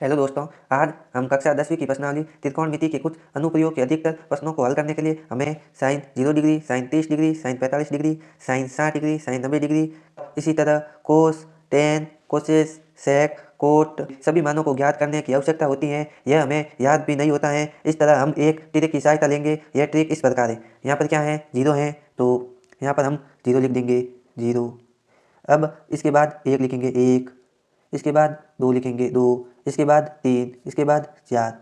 Hello दोस्तों, आज हम कक्षा 10वीं की प्रश्नावली त्रिकोणमिति के कुछ अनुप्रयोग के अधिकतर प्रश्नों को हल करने के लिए हमें sine 0 degree, sine 30 degree, sine 45 degree, sine 60 degree, sine 90 degree, इसी तरह cos, tan, cosec, sec, cot सभी मानों को ज्ञात करने की आवश्यकता होती है। यह हमें याद भी नहीं होता है। इस तरह हम एक ट्रिक की सहायता लेंगे। यह ट्रिक इस प्रकार है। यहाँ पर क्या है, जीरो है, तो यहाँ पर हम जीरो लिख देंगे, जीरो। अब इसके बाद एक लिखेंगे, एक। इसके बाद दो लिखेंगे, दो। इसके बाद तीन, इसके बाद चार।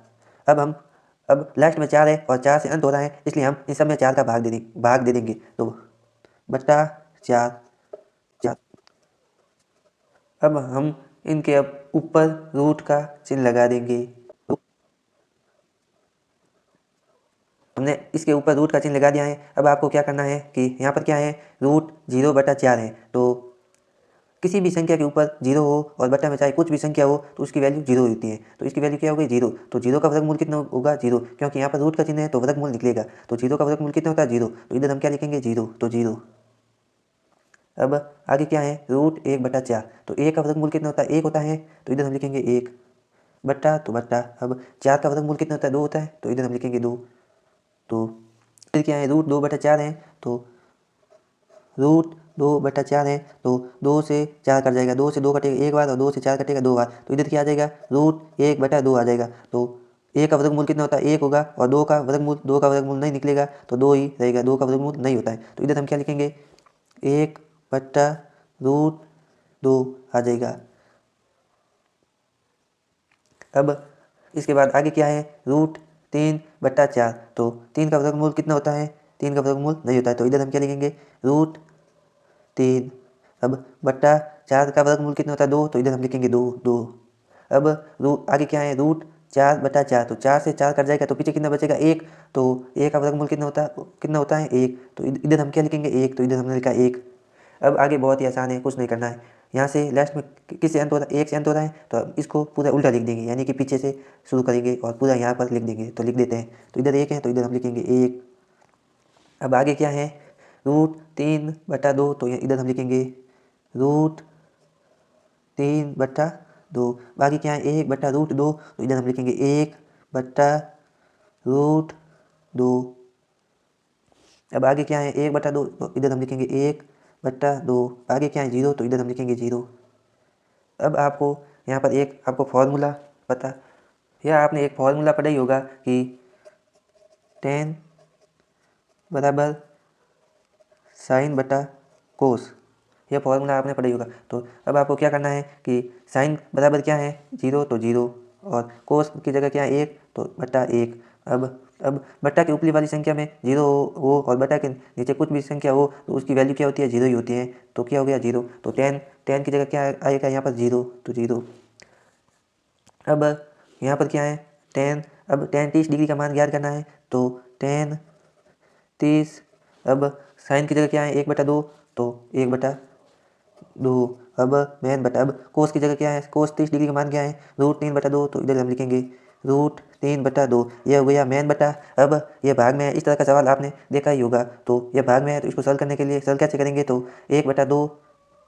अब लास्ट में चार है और चार से अंत हो रहा है, इसलिए हम इस सब में चार का भाग दे देंगे, तो बट्टा चार, चार। अब हम इनके ऊपर रूट का चिन्ह लगा देंगे। तो हमने इसके ऊपर रूट का चिन्ह लगा दिया है। अब आपको क्या करना है कि यहाँ पर क्या है, रूट 0/4 है, तो किसी भी संख्या के ऊपर जीरो हो और बट्टा में चाहे कुछ भी संख्या हो तो उसकी वैल्यू जीरो होती है। तो इसकी वैल्यू क्या हो गई, जीरो। तो जीरो का वर्गमूल कितना होगा, जीरो, क्योंकि यहाँ पर रूट का चिन्ह है तो वर्गमूल निकलेगा। तो जीरो का वर्गमूल कितना होता है, जीरो। तो इधर हम क्या लिखेंगे, जीरो, तो जीरो। अब आगे क्या है, रूट 1/4, तो एक का वर्गमूल कितना होता है, एक होता है, तो इधर हम लिखेंगे एक, बट्टा तो बट्टा। अब चार का वर्गमूल कितना होता है, दो होता है, तो इधर हम लिखेंगे दो। तो फिर क्या है, रूट 2/4 है, तो रूट 2/4 है, तो दो से चार कट जाएगा, दो से दो कटेगा एक बार और दो से चार कटेगा दो बार। तो इधर क्या आ जाएगा, रूट 1/2 आ जाएगा। तो एक का वर्गमूल कितना होता है, एक होगा, और दो का वर्गमूल नहीं निकलेगा, तो दो ही रहेगा, दो का वर्गमूल नहीं होता है। तो इधर हम क्या लिखेंगे, 1/√2 आ जाएगा। अब इसके बाद आगे क्या है, रूट 3/4, तो तीन का वर्गमूल कितना होता है, तीन का वर्गमूल नहीं होता है, तो इधर हम क्या लिखेंगे, रूट 3। अब बट्टा चार का वर्गमूल कितना होता है, दो, तो इधर हम लिखेंगे दो, दो। अब आगे क्या है, रूट 4/4, तो चार से चार कट जाएगा, तो पीछे कितना बचेगा, एक। तो एक का वर्गमूल कितना होता है, एक। तो इधर हम क्या लिखेंगे, एक, तो इधर हमने लिखा एक। अब आगे बहुत ही आसान है, कुछ नहीं करना है। यहाँ से लास्ट में किससे अंत हो रहा है, एक से अंत हो रहा है, तो अब इसको पूरा उल्टा लिख देंगे, यानी कि पीछे से शुरू करेंगे और पूरा यहाँ पर लिख देंगे। तो लिख देते हैं, तो इधर एक है, तो इधर हम लिखेंगे एक। अब आगे क्या है, रूट 3/2, तो इधर हम लिखेंगे रूट 3/2। बाकी क्या है, 1/√2, तो इधर हम लिखेंगे 1/√2। अब आगे क्या है, 1/2, तो इधर हम लिखेंगे 1/2। आगे क्या है, जीरो, तो इधर हम लिखेंगे जीरो। अब आपको यहाँ पर एक आपको फॉर्मूला पता, या आपने एक फॉर्मूला पढ़ा ही होगा कि टेन बराबर साइन बटा कोस। यह फॉर्मूला आपने पढ़ा ही होगा। तो अब आपको क्या करना है कि साइन बराबर क्या है, जीरो, तो जीरो, और कोस की जगह क्या है, एक, तो बटा एक। अब बट्टा की ऊपरी वाली संख्या में जीरो हो और बट्टा के नीचे कुछ भी संख्या हो तो उसकी वैल्यू क्या होती है, जीरो ही होती है। तो क्या हो गया, जीरो। तो टेन टेन की जगह क्या आएगा यहाँ पर, जीरो, तो जीरो। अब यहाँ पर क्या है, टेन। अब टेन 30 डिग्री का मान ज्ञात करना है, तो टेन 30। अब साइन की जगह क्या है, 1/2, तो 1/2। अब अब कोस की जगह क्या है, कोस 30 डिग्री का मान क्या है, रूट 3/2, तो इधर हम लिखेंगे रूट 3/2। यह हो गया मैन बटा। अब यह भाग में है, इस तरह का सवाल आपने देखा ही होगा। तो यह भाग में है, तो इसको सॉल्व करने के लिए सॉल्व कैसे करेंगे, तो 1/2।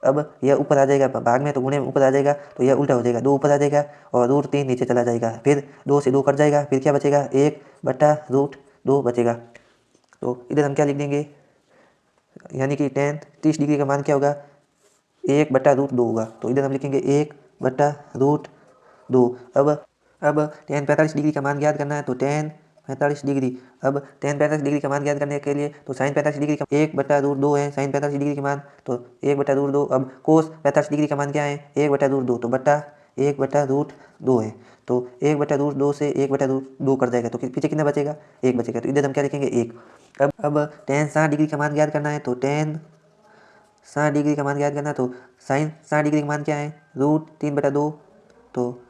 अब यह ऊपर आ जाएगा, भाग में तो गुणे में ऊपर आ जाएगा, तो यह उल्टा हो जाएगा, दो ऊपर आ जाएगा और रूट 3 नीचे चला जाएगा। फिर दो से दो कट जाएगा, फिर क्या बचेगा, 1/√2 बचेगा। तो इधर हम क्या लिख देंगे, यानी कि टेन 30 डिग्री का मान क्या होगा, 1/√2 होगा। तो इधर हम लिखेंगे 1/√2। अब टेन 45 डिग्री का मान ज्ञात करना है, तो टेन 45 डिग्री। अब टेन 45 डिग्री का मान ज्ञात करने के लिए तो साइन 45 डिग्री का 1/√2 है, साइन 45 डिग्री का मान, तो 1/√2। अब कोस 45 डिग्री का मान क्या है, 1/√2, तो बट्टा 1/√2 है। तो 1/√2 से 1/√2 कर जाएगा, तो पीछे कितना बचेगा, एक बचेगा। तो इधर हम क्या लिखेंगे, एक। अब टेन 60 डिग्री का मान ज्ञात करना है, तो टेन 60 डिग्री का मान ज्ञात करना, तो साइन 60 डिग्री का मान क्या है, रूट 3/2, तो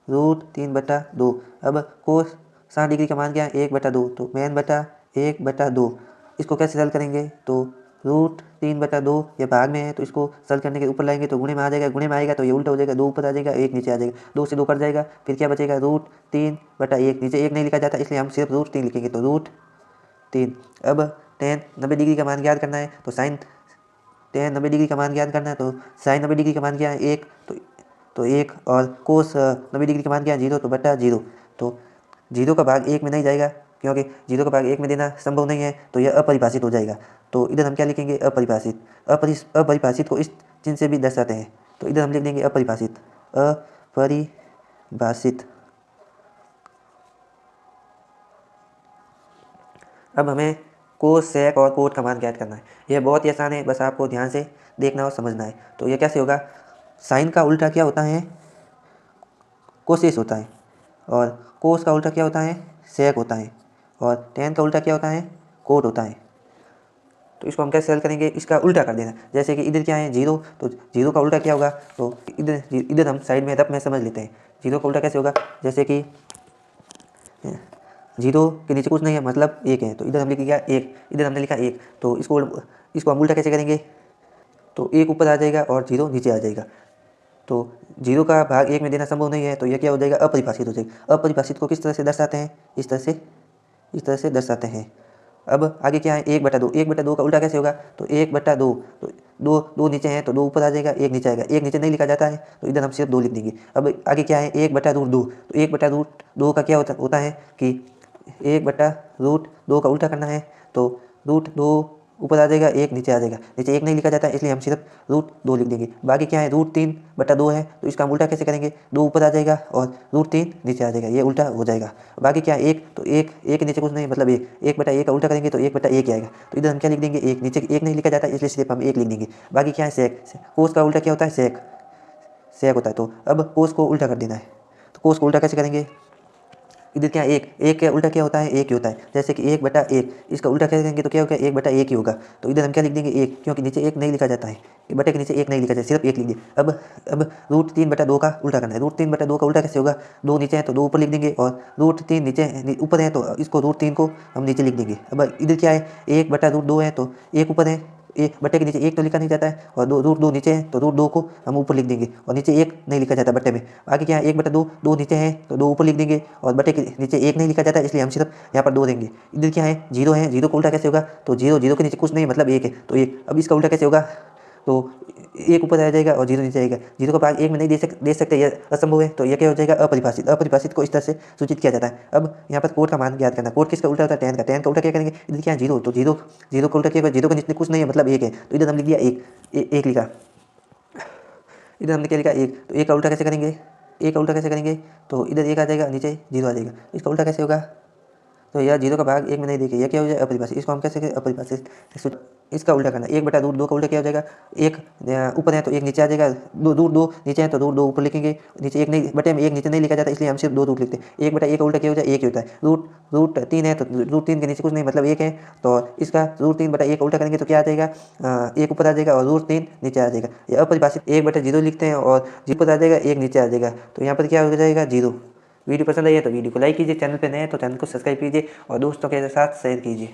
रूट 3/2। अब कोस 60 डिग्री का मान क्या है, 1/2, तो मैन बटा 1/2। इसको कैसे सॉल्व करेंगे, तो रूट 3/2, ये भाग में है, तो इसको सॉल्व करने के ऊपर लाएंगे तो गुणे में आ जाएगा, गुणे में आएगा तो ये उल्टा हो जाएगा, दो ऊपर आ जाएगा, एक नीचे आ जाएगा, दो से दो कट जाएगा, फिर क्या बचेगा, रूट 3/1। नीचे एक नहीं लिखा जाता, इसलिए हम सिर्फ रूट 3 लिखेंगे, तो रूट 3। अब टेन 90 डिग्री का मान ज्ञात करना है, तो साइन 90 डिग्री का मान ज्ञात करना है, तो साइन 90 डिग्री का मान क्या है, एक। तो तो 1 और कोस 90 डिग्री का मान क्या है 0 तो बटा 0। तो 0 का भाग 1 में नहीं जाएगा क्योंकि 0 का भाग 1 में देना संभव नहीं है, तो यह अपरिभाषित हो जाएगा। तो इधर हम क्या लिखेंगे अपरिभाषित। अपरिभाषित को इस चिन्ह से भी दर्शाते हैं, तो इधर हम लिख देंगे अपरिभाषित। अपरिभाषित। अब हमें कोस सेक और कोट का मान ज्ञात करना है। यह बहुत ही आसान है, बस आपको ध्यान से देखना और समझना है। तो यह कैसे होगा, साइन का उल्टा क्या होता है कोसेस होता है, और कोस का उल्टा क्या होता है सेक होता है, और टेन का उल्टा क्या होता है कोट होता है। तो इसको हम कैसे हल करेंगे, इसका उल्टा कर देना। जैसे कि इधर क्या है 0, तो 0 का उल्टा क्या होगा, तो इधर हम साइड में रफ में समझ लेते हैं। 0 का उल्टा कैसे होगा, जैसे कि 0 के नीचे कुछ नहीं है मतलब 1 है, तो इधर हम लिखेंगे 1, इधर हमने लिखा 1, तो इसको हम उल्टा कैसे करेंगे, तो 1 ऊपर आ जाएगा और 0 नीचे आ जाएगा। तो 0 का भाग 1 में देना संभव नहीं है, तो यह क्या हो जाएगा अपरिभाषित हो जाएगा। अपरिभाषित को किस तरह से दर्शाते हैं, इस तरह से दर्शाते हैं। अब आगे क्या है 1/2। 1/2 का उल्टा कैसे होगा, तो 1/2, तो दो नीचे हैं तो 2 ऊपर आ जाएगा, 1 नीचे आएगा। 1 नीचे नहीं लिखा जाता है, तो इधर हम सिर्फ 2 लिख देंगे। अब आगे क्या है 1/2, तो 1/2 का क्या होता है कि 1/2 का उल्टा करना है, तो √2 ऊपर आ जाएगा, 1 नीचे आ जाएगा। नीचे 1 नहीं लिखा जाता है, इसलिए हम सिर्फ √2 लिख देंगे। बाकी क्या है √3/2 है, तो इसका हम उल्टा कैसे करेंगे, 2 ऊपर आ जाएगा और √3 नीचे आ जाएगा, ये उल्टा हो जाएगा। बाकी क्या है 1, तो 1 के नीचे कुछ नहीं मतलब 1, 1/1 का उल्टा करेंगे तो 1/1 आएगा। तो इधर हम क्या लिख देंगे 1, नीचे 1 नहीं लिखा जाता है, इसलिए सिर्फ हम 1 लिख देंगे। बाकी क्या है सेक, कोस का उल्टा क्या होता है सेक होता है। तो अब कोस को उल्टा कर देना है, तो कोस को उल्टा कैसे करेंगे, इधर क्या 1 का उल्टा क्या होता है 1 ही होता है। जैसे कि 1/1, इसका उल्टा क्या करेंगे तो क्या होगा 1/1 ही होगा। तो इधर हम क्या लिख देंगे 1, क्योंकि नीचे 1 नहीं लिखा जाता है, बटे के नीचे 1 नहीं लिखा जाता है, सिर्फ 1 लिख दिए। अब √3/2 का उल्टा करना है। √3/2 का उल्टा कैसे होगा, 2 नीचे है तो 2 ऊपर लिख देंगे, और √3 नीचे ऊपर है तो इसको √3 को हम नीचे लिख देंगे। अब इधर क्या है 1/√2 है, तो 1 ऊपर है, 1 बटे के नीचे 1 तो लिखा नहीं जाता है, और √2 नीचे है तो √2 को हम ऊपर लिख देंगे, और नीचे 1 नहीं लिखा जाता बटे में। आगे क्या है 1/2, 2 नीचे है तो 2 ऊपर लिख देंगे, और बटे के नीचे 1 नहीं लिखा जाता है, इसलिए हम सिर्फ यहाँ पर 2 देंगे। इधर क्या है 0 है, 0 का उल्टा कैसे होगा, तो 0 के नीचे कुछ नहीं मतलब 1 है, तो 1। अब इसका उल्टा कैसे होगा, तो 1 ऊपर आ जाएगा और 0 नीचे आएगा। 0 का भाग 1 में नहीं दे सकते, यह असंभव है, तो यह क्या हो जाएगा अपरिभाषित। अपरिभाषित को इस तरह से सूचित किया जाता है। अब यहाँ पर कोट का मान ज्ञात करना। कोट किसका उल्टा होता है टेन का उल्टा क्या करेंगे, इधर क्या है 0, तो 0 का उल्टा क्या होगा, 0 के नीचे कुछ नहीं है मतलब 1 है, तो इधर हम लिख दिया 1 लिखा। इधर हमने क्या लिखा 1, तो 1 का उल्टा कैसे करेंगे, 1 का उल्टा कैसे करेंगे, तो इधर 1 आ जाएगा, नीचे 0 आ जाएगा। इसका उल्टा कैसे होगा, तो यह 0 का भाग 1 में नहीं देखे, यह क्या हो जाएगा अपरिभाषित। इसको हम कैसे अपरिभाषित, इसका उल्टा करना। 1/√2 का उल्टा क्या हो जाएगा, 1 ऊपर है तो 1 नीचे आ जाएगा, √2 नीचे है तो √2 ऊपर लिखेंगे। नीचे 1 नहीं बटे में 1 नीचे नहीं लिखा जाता, इसलिए हम सिर्फ 2 लिखते हैं। 1/1 का उल्टा क्या हो जाए 1 ही होता है। √3 है तो √3 के नीचे कुछ नहीं मतलब 1 है, तो इसका √3/1 का उल्टा करेंगे तो क्या आ जाएगा 1 ऊपर आ जाएगा और √3 नीचे आ जाएगा। यह अपरिभाषित 1/0 लिखते हैं, और 0 ऊपर आ जाएगा 1 नीचे आ जाएगा, तो यहाँ पर क्या हो जाएगा 0। वीडियो पसंद आई है तो वीडियो को लाइक कीजिए, चैनल पे नए हैं तो चैनल को सब्सक्राइब कीजिए और दोस्तों के साथ शेयर कीजिए।